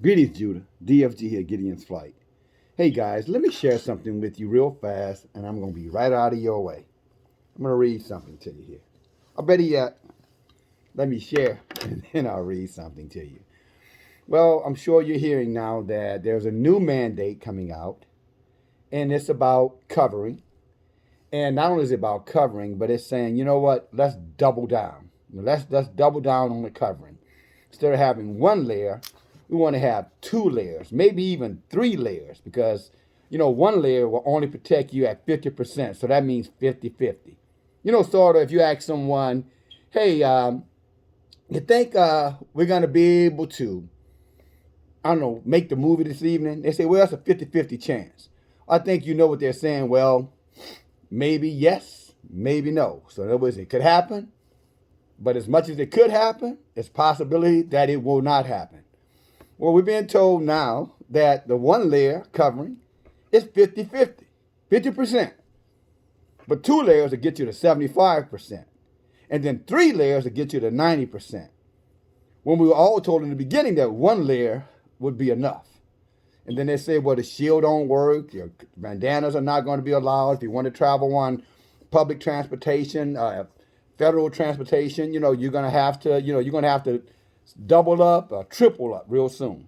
Greetings, Judah. DFG here, Gideon's Flight. Hey guys, let me share something with you real fast, and I'm going to be right out of your way. I'm going to read something to you here. Or better yet, let me share, and then I'll read something to you. Well, I'm sure you're hearing now that there's a new mandate coming out, and it's about covering. And not only is it about covering, but it's saying, you know what, let's double down. Let's double down on the covering. Instead of having one layer, we want to have two layers, maybe even three layers, because, one layer will only protect you at 50%. So that means 50-50. Sort of if you ask someone, hey, you think we're going to be able to, I don't know, make the movie this evening? They say, well, it's a 50-50 chance. I think you know what they're saying. Well, maybe yes, maybe no. So in other words, it could happen, but as much as it could happen, it's possibility that it will not happen. Well, we're being told now that the one layer covering is 50-50, 50%. But two layers will get you to 75%. And then three layers will get you to 90%. When we were all told in the beginning that one layer would be enough. And then they say, well, the shield don't work. Your bandanas are not going to be allowed. If you want to travel on public transportation, federal transportation, you're going to have to, double up or triple up real soon.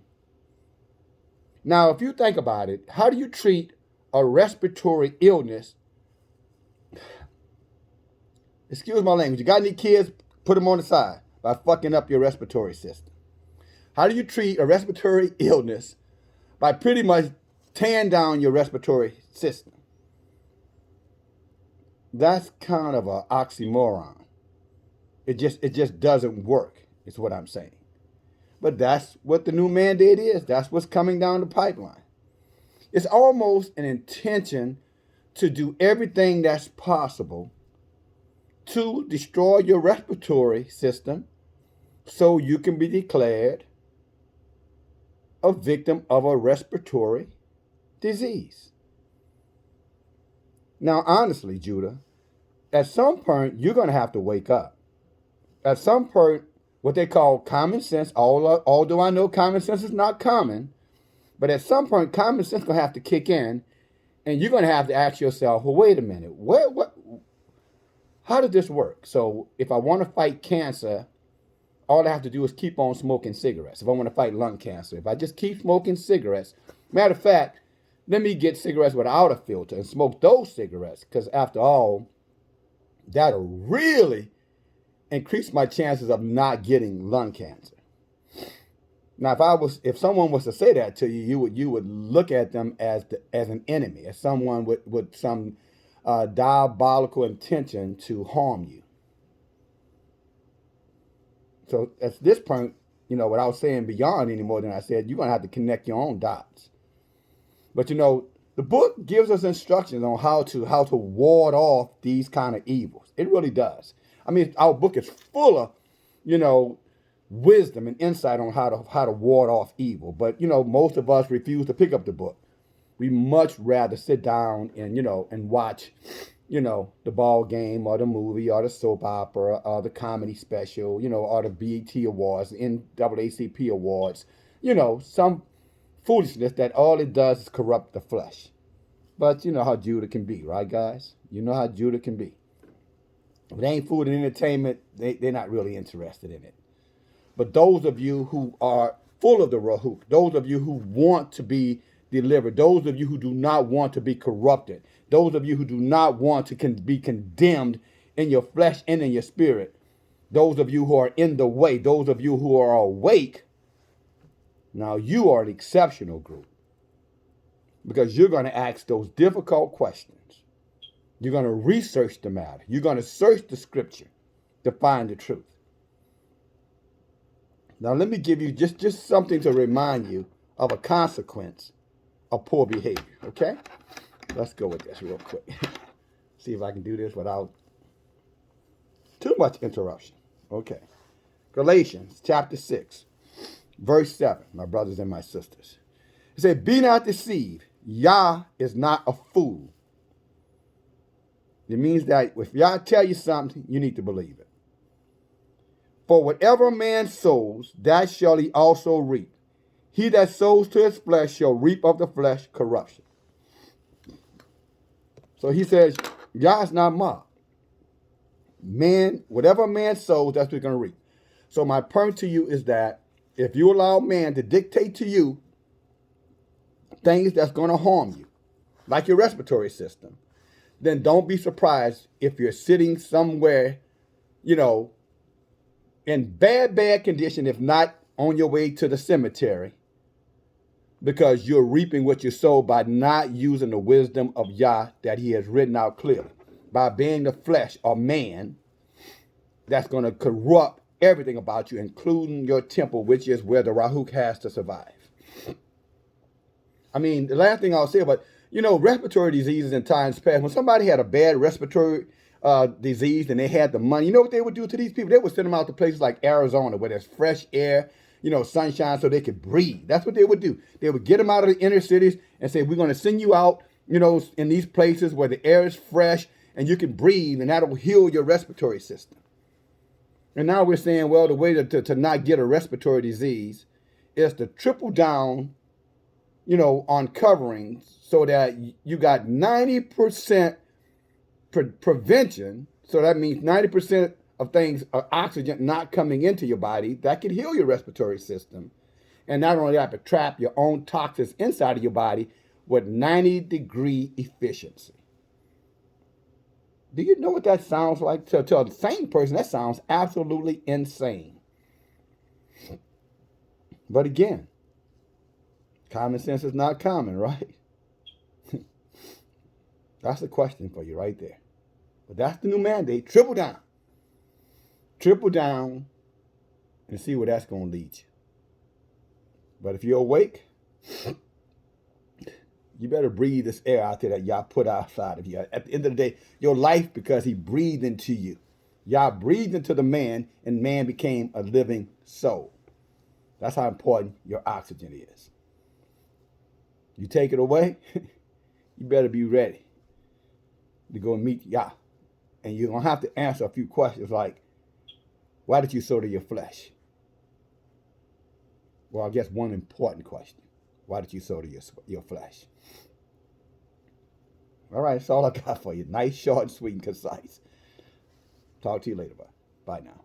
Now, if you think about it, how do you treat a respiratory illness? Excuse my language. You got any kids? Put them on the side by fucking up your respiratory system. How do you treat a respiratory illness by pretty much tearing down your respiratory system? That's kind of an oxymoron. It just doesn't work, is what I'm saying. But that's what the new mandate is. That's what's coming down the pipeline. It's almost an intention to do everything that's possible to destroy your respiratory system so you can be declared a victim of a respiratory disease. Now, honestly, Judah, at some point, you're going to have to wake up. At some point, what they call common sense, although I know common sense is not common, but at some point, common sense is going to have to kick in, and you're going to have to ask yourself, well, wait a minute, how did this work? So if I want to fight cancer, all I have to do is keep on smoking cigarettes. If I want to fight lung cancer, if I just keep smoking cigarettes, matter of fact, let me get cigarettes without a filter and smoke those cigarettes, because after all, that'll really increase my chances of not getting lung cancer. Now, if someone was to say that to you, you would look at them as an enemy, as someone with some diabolical intention to harm you. So at this point, without saying beyond any more than I said, you're going to have to connect your own dots. But the book gives us instructions on how to ward off these kind of evils. It really does. I mean, our book is full of, wisdom and insight on how to ward off evil. But, most of us refuse to pick up the book. We much rather sit down and watch, the ball game or the movie or the soap opera or the comedy special, or the BET Awards, the NAACP Awards, some foolishness that all it does is corrupt the flesh. But you know how Judah can be, right, guys? You know how Judah can be. If it ain't food and entertainment, they're not really interested in it. But those of you who are full of the Rahuk, those of you who want to be delivered, those of you who do not want to be corrupted, those of you who do not want to be condemned in your flesh and in your spirit, those of you who are in the way, those of you who are awake, now you are an exceptional group, because you're going to ask those difficult questions. You're going to research the matter. You're going to search the scripture to find the truth. Now, let me give you just something to remind you of a consequence of poor behavior, okay? Let's go with this real quick. See if I can do this without too much interruption. Okay. Galatians chapter 6, verse 7, my brothers and my sisters. It said, be not deceived. Yah is not a fool. It means that if Yah tell you something, you need to believe it. For whatever man sows, that shall he also reap. He that sows to his flesh shall reap of the flesh corruption. So he says, God's not mocked. Man, whatever man sows, that's what he's going to reap. So my point to you is that if you allow man to dictate to you things that's going to harm you, like your respiratory system, then don't be surprised if you're sitting somewhere, in bad condition, if not on your way to the cemetery, because you're reaping what you sow by not using the wisdom of Yah that he has written out clearly. By being the flesh or man, that's going to corrupt everything about you, including your temple, which is where the Rahuk has to survive. I mean, the last thing I'll say about, respiratory diseases in times past, when somebody had a bad respiratory disease and they had the money, you know what they would do to these people? They would send them out to places like Arizona where there's fresh air, sunshine, so they could breathe. That's what they would do. They would get them out of the inner cities and say, we're going to send you out, in these places where the air is fresh and you can breathe, and that'll heal your respiratory system. And now we're saying, well, the way to not get a respiratory disease is to triple down, on coverings so that you got 90% prevention. So that means 90% of things are oxygen not coming into your body that can heal your respiratory system. And not only that, but trap your own toxins inside of your body with 90-degree efficiency. Do you know what that sounds like? To a sane person, that sounds absolutely insane. But again, common sense is not common, right? That's the question for you right there. But that's the new mandate. Triple down. Triple down and see where that's going to lead you. But if you're awake, you better breathe this air out there that Yah put outside of you. At the end of the day, your life, because he breathed into you. Yah breathed into the man, and man became a living soul. That's how important your oxygen is. You take it away, you better be ready to go and meet Yah. And you're going to have to answer a few questions like, why did you sow to your flesh? Well, I guess one important question. Why did you sow to your flesh? All right, that's all I got for you. Nice, short, sweet, and concise. Talk to you later. Bye now.